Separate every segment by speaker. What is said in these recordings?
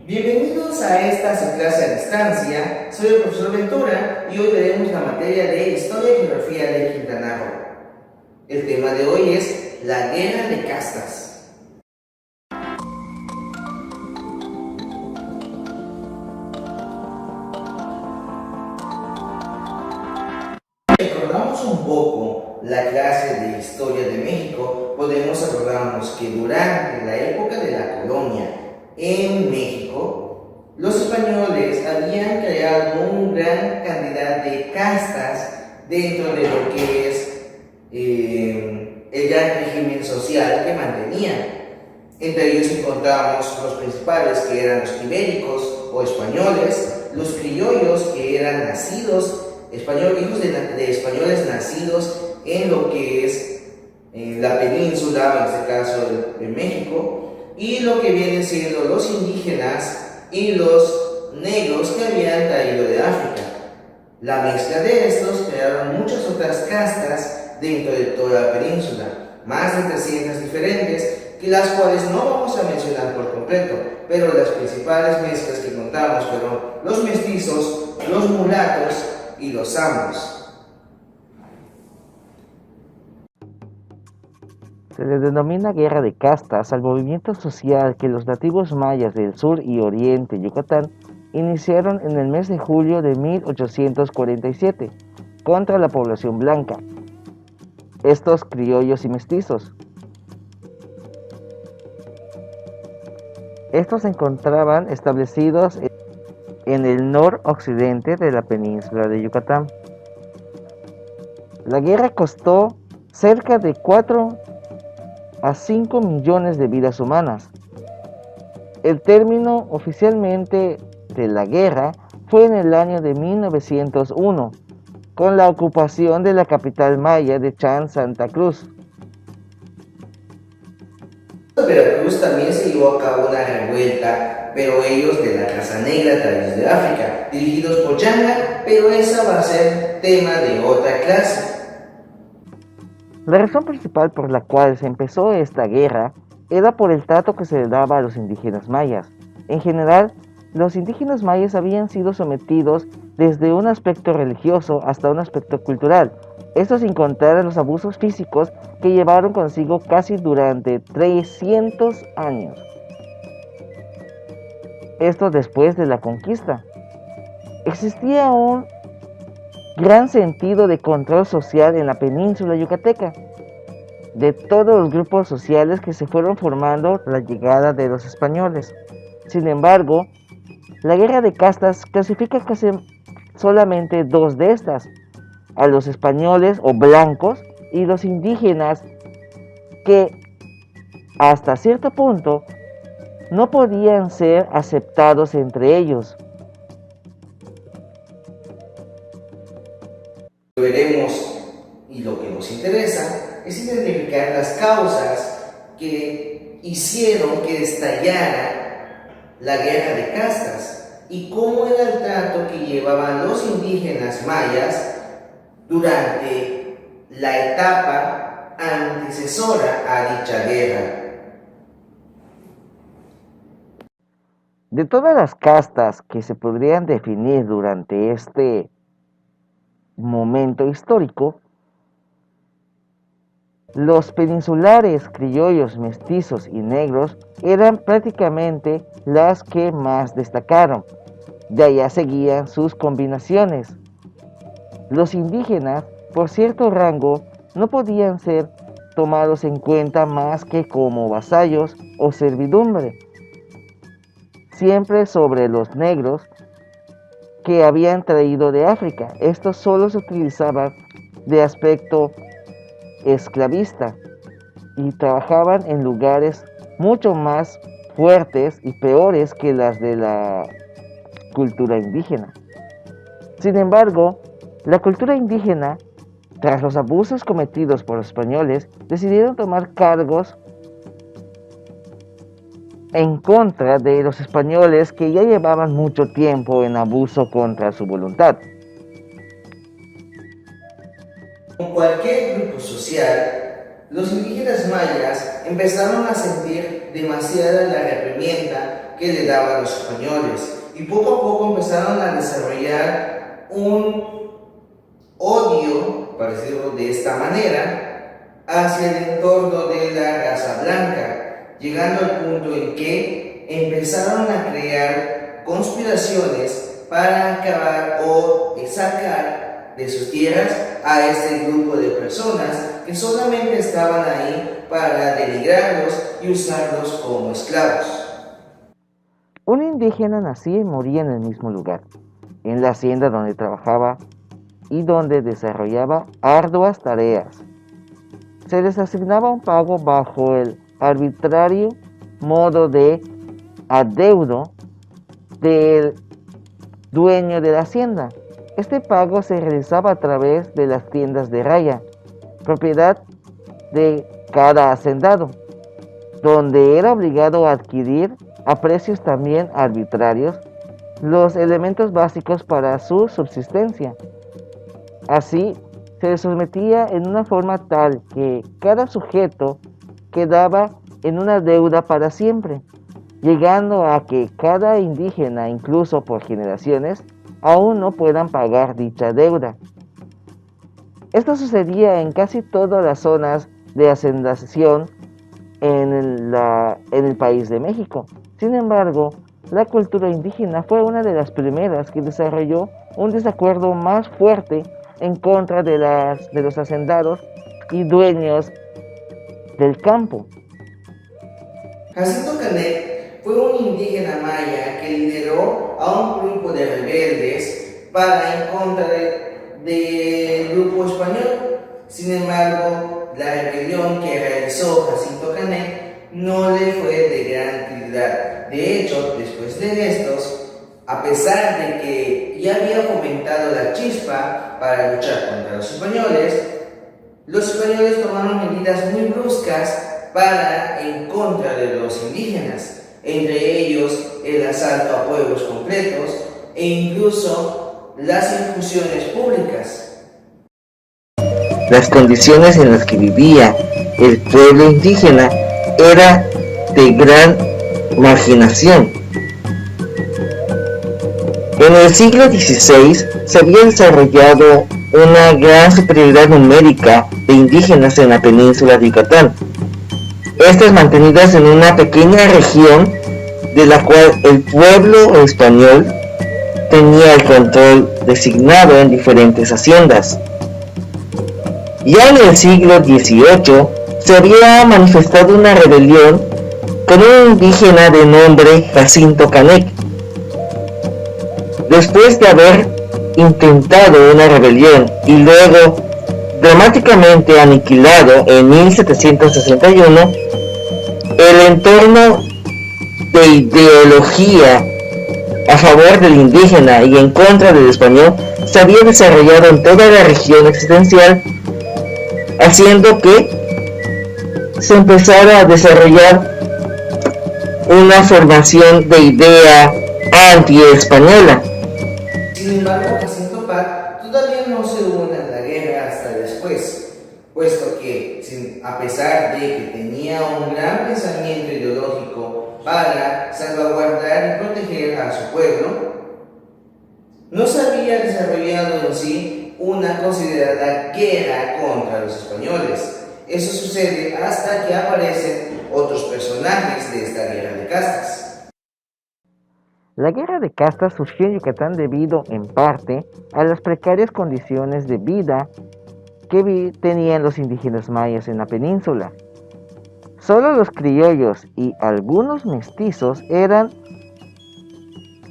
Speaker 1: Bienvenidos a esta su clase a distancia. Soy el profesor Ventura y hoy veremos la materia de Historia y Geografía de Quintana Roo. El tema de hoy es la Guerra de Castas. Si recordamos un poco la clase de Historia de México, podemos acordarnos que durante la época de la colonia en México, los españoles habían creado una gran cantidad de castas dentro de lo que es el gran régimen social que mantenían. Entre ellos encontramos los principales, que eran los ibéricos o españoles, los criollos, que eran nacidos hijos de españoles nacidos en lo que es la península, en este caso de México, y lo que vienen siendo los indígenas y los negros que habían traído de África. La mezcla de estos crearon muchas otras castas dentro de toda la península, más de 300 diferentes, las cuales no vamos a mencionar por completo, pero las principales mezclas que encontramos fueron los mestizos, los mulatos y los zambos.
Speaker 2: Se le denomina guerra de castas al movimiento social que los nativos mayas del sur y oriente Yucatán iniciaron en el mes de julio de 1847 contra la población blanca, estos criollos y mestizos. Estos se encontraban establecidos en el noroccidente de la península de Yucatán. La guerra costó cerca de 4 a 5 millones de vidas humanas. El término oficialmente de la guerra fue en el año de 1901, con la ocupación de la capital maya de Chan Santa Cruz.
Speaker 1: En Veracruz también se llevó a cabo una revuelta, pero ellos de la raza negra traídos de África, dirigidos por Yanga, pero esa va a ser tema de otra clase.
Speaker 2: La razón principal por la cual se empezó esta guerra era por el trato que se le daba a los indígenas mayas. En general, los indígenas mayas habían sido sometidos desde un aspecto religioso hasta un aspecto cultural, esto sin contar los abusos físicos que llevaron consigo casi durante 300 años. Esto después de la conquista. Existía un gran sentido de control social en la península yucateca, de todos los grupos sociales que se fueron formando a la llegada de los españoles. Sin embargo, la guerra de castas clasifica casi solamente dos de estas, a los españoles o blancos y los indígenas, que hasta cierto punto no podían ser aceptados entre ellos.
Speaker 1: Veremos, y lo que nos interesa es identificar las causas que hicieron que estallara la guerra de castas y cómo era el trato que llevaban los indígenas mayas durante la etapa antecesora a dicha guerra.
Speaker 2: De todas las castas que se podrían definir durante este momento histórico, los peninsulares, criollos, mestizos y negros eran prácticamente las que más destacaron. De allá seguían sus combinaciones. Los indígenas, por cierto rango, no podían ser tomados en cuenta más que como vasallos o servidumbre, siempre sobre los negros que habían traído de África. Estos solo se utilizaban de aspecto esclavista y trabajaban en lugares mucho más fuertes y peores que las de la cultura indígena. Sin embargo, la cultura indígena, tras los abusos cometidos por los españoles, decidieron tomar cargos en contra de los españoles que ya llevaban mucho tiempo en abuso contra su voluntad.
Speaker 1: Como cualquier grupo social, los indígenas mayas empezaron a sentir demasiada la reprimenda que le daban los españoles y poco a poco empezaron a desarrollar un odio, para decirlo de esta manera, hacia el entorno de la raza blanca, llegando al punto en que empezaron a crear conspiraciones para acabar o sacar de sus tierras a este grupo de personas que solamente estaban ahí para denigrarlos y usarlos como esclavos.
Speaker 2: Un indígena nacía y moría en el mismo lugar, en la hacienda donde trabajaba y donde desarrollaba arduas tareas. Se les asignaba un pago bajo el arbitrario modo de adeudo del dueño de la hacienda. Este pago se realizaba a través de las tiendas de raya, propiedad de cada hacendado, donde era obligado a adquirir a precios también arbitrarios los elementos básicos para su subsistencia. Así, se les sometía en una forma tal que cada sujeto quedaba en una deuda para siempre, llegando a que cada indígena, incluso por generaciones, aún no puedan pagar dicha deuda. Esto sucedía en casi todas las zonas de hacendación en el país de México. Sin embargo, la cultura indígena fue una de las primeras que desarrolló un desacuerdo más fuerte en contra de los hacendados y dueños del campo.
Speaker 1: Jacinto Canet fue un indígena maya que lideró a un grupo de rebeldes para en contra del grupo español. Sin embargo, la rebelión que realizó Jacinto Canet no le fue de gran utilidad. De hecho, después de estos, a pesar de que ya había fomentado la chispa para luchar contra los españoles tomaron medidas muy bruscas para en contra de los indígenas, entre ellos el asalto a pueblos completos e incluso las incursiones públicas.
Speaker 2: Las condiciones en las que vivía el pueblo indígena era de gran marginación. En el siglo XVI se había desarrollado una gran superioridad numérica de indígenas en la península de Yucatán. Estas mantenidas en una pequeña región de la cual el pueblo español tenía el control designado en diferentes haciendas. Ya en el siglo XVIII se había manifestado una rebelión con un indígena de nombre Jacinto Canet. Después de haber intentado una rebelión y luego dramáticamente aniquilado en 1761, el entorno de ideología a favor del indígena y en contra del español se había desarrollado en toda la región existencial, haciendo que se empezara a desarrollar una formación de idea anti-española.
Speaker 1: Sin embargo, Jacinto Pat todavía no se une a la guerra hasta después, puesto que, a pesar de que tenía un gran pensamiento ideológico para salvaguardar y proteger a su pueblo, no se había desarrollado en sí una considerada guerra contra los españoles. Eso sucede hasta que aparecen otros personajes de esta guerra de castas.
Speaker 2: La guerra de castas surgió en Yucatán debido, en parte, a las precarias condiciones de vida que tenían los indígenas mayas en la península. Solo los criollos y algunos mestizos eran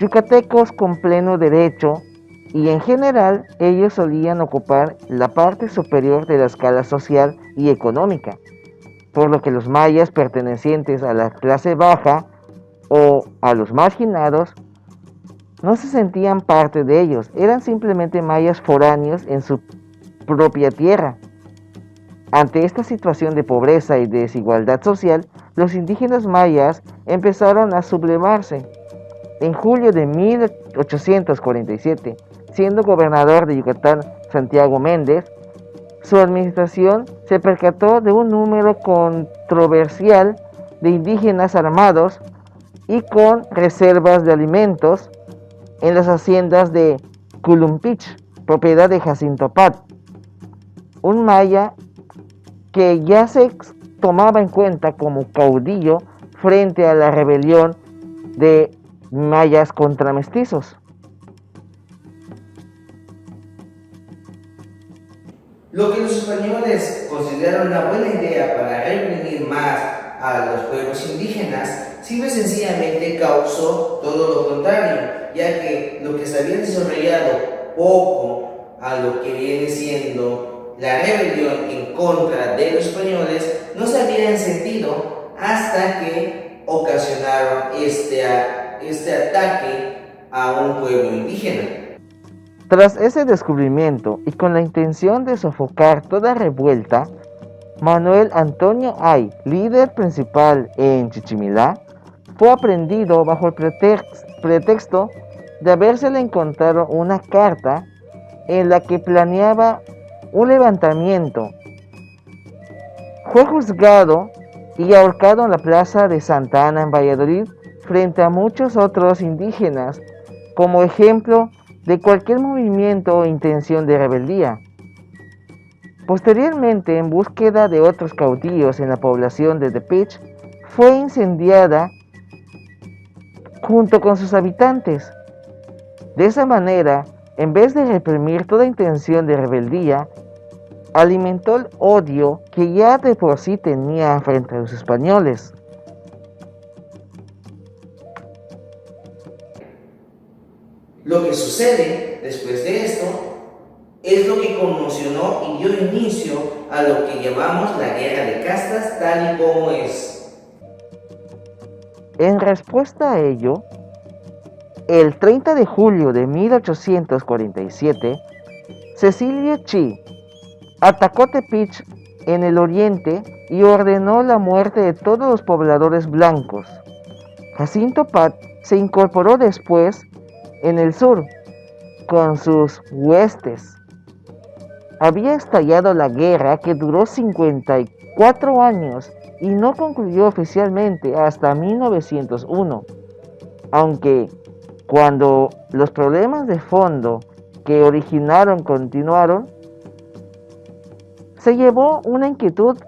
Speaker 2: yucatecos con pleno derecho y en general ellos solían ocupar la parte superior de la escala social y económica, por lo que los mayas pertenecientes a la clase baja o a los marginados no se sentían parte de ellos, eran simplemente mayas foráneos en su propia tierra. Ante esta situación de pobreza y de desigualdad social, los indígenas mayas empezaron a sublevarse. En julio de 1847, siendo gobernador de Yucatán Santiago Méndez, su administración se percató de un número controversial de indígenas armados y con reservas de alimentos en las haciendas de Culumpich, propiedad de Jacinto Pat, un maya que ya se tomaba en cuenta como caudillo frente a la rebelión de mayas contra mestizos.
Speaker 1: Lo que los españoles consideraron una buena idea para reprimir más a los pueblos indígenas, simple y sencillamente causó todo lo contrario, ya que lo que se había desarrollado poco a lo que viene siendo la rebelión en contra de los españoles no se habían sentido hasta que ocasionaron este ataque a un pueblo indígena.
Speaker 2: Tras ese descubrimiento y con la intención de sofocar toda revuelta, Manuel Antonio Ay, líder principal en Chichimilá, fue aprehendido bajo el pretexto de habérsele encontrado una carta en la que planeaba un levantamiento. Fue juzgado y ahorcado en la plaza de Santa Ana en Valladolid frente a muchos otros indígenas como ejemplo de cualquier movimiento o intención de rebeldía. Posteriormente, en búsqueda de otros caudillos en la población de Tepic, fue incendiada junto con sus habitantes. De esa manera, en vez de reprimir toda intención de rebeldía, alimentó el odio que ya de por sí tenía frente a los españoles.
Speaker 1: Lo que sucede después de esto es lo que conmocionó y dio inicio a lo que llamamos la guerra de castas tal y como es.
Speaker 2: En respuesta a ello, el 30 de julio de 1847, Cecilio Chi atacó Tepic en el oriente y ordenó la muerte de todos los pobladores blancos. Jacinto Pat se incorporó después en el sur con sus huestes. Había estallado la guerra que duró 54 años y no concluyó oficialmente hasta 1901, aunque cuando los problemas de fondo que originaron continuaron, se llevó una inquietud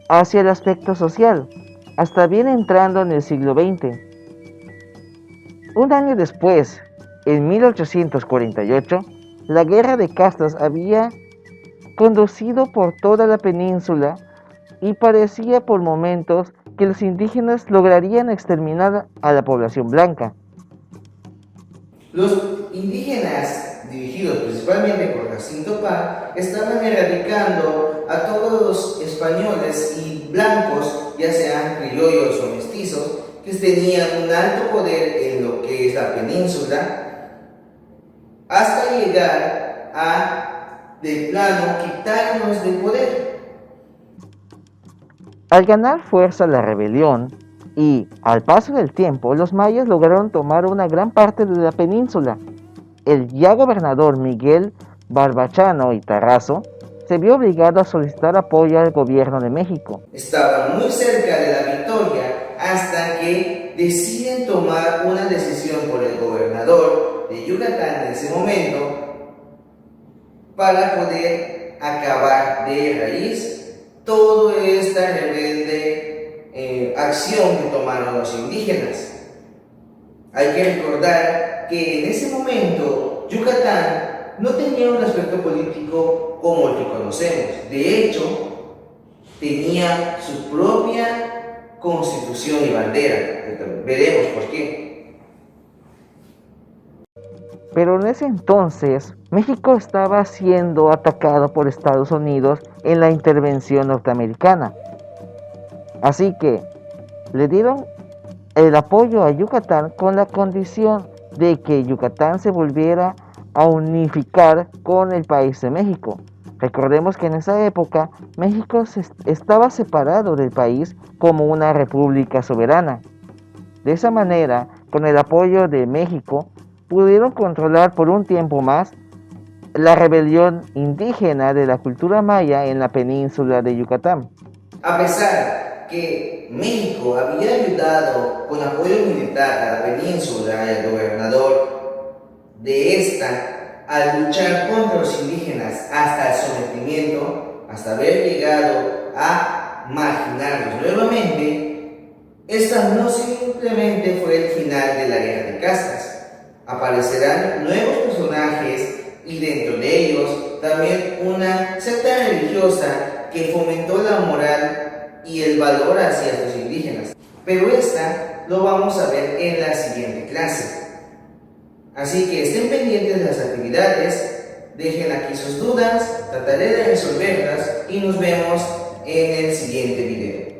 Speaker 2: hacia el aspecto social, hasta bien entrando en el siglo XX. Un año después, en 1848, la guerra de castas había conducido por toda la península y parecía por momentos que los indígenas lograrían exterminar a la población blanca.
Speaker 1: Los indígenas, dirigidos principalmente por Jacinto Paz, estaban erradicando a todos los españoles y blancos, ya sean criollos o mestizos, que tenían un alto poder en lo que es la península, hasta llegar a, de plano, quitarnos del poder.
Speaker 2: Al ganar fuerza la rebelión y al paso del tiempo, los mayas lograron tomar una gran parte de la península. El ya gobernador Miguel Barbachano y Tarrazo se vio obligado a solicitar apoyo al gobierno de México.
Speaker 1: Estaban muy cerca de la victoria hasta que deciden tomar una decisión por el gobernador de Yucatán en ese momento para poder acabar de raíz toda esta rebelde acción que tomaron los indígenas. Hay que recordar que en ese momento Yucatán no tenía un aspecto político como el que conocemos. De hecho, tenía su propia constitución y bandera. Veremos por qué.
Speaker 2: Pero en ese entonces, México estaba siendo atacado por Estados Unidos en la intervención norteamericana. Así que le dieron el apoyo a Yucatán con la condición de que Yucatán se volviera a unificar con el país de México. Recordemos que en esa época México estaba separado del país como una república soberana. De esa manera, con el apoyo de México, pudieron controlar por un tiempo más la rebelión indígena de la cultura maya en la península de Yucatán.
Speaker 1: A pesar que México había ayudado con apoyo militar a la península y al gobernador de esta a luchar contra los indígenas hasta el sometimiento, hasta haber llegado a marginarlos nuevamente, esta no simplemente fue el final de la guerra de castas. Aparecerán nuevos personajes y dentro de ellos también una secta religiosa que fomentó la moral y el valor hacia los indígenas. Pero esta lo vamos a ver en la siguiente clase. Así que estén pendientes de las actividades, dejen aquí sus dudas, trataré de resolverlas y nos vemos en el siguiente video.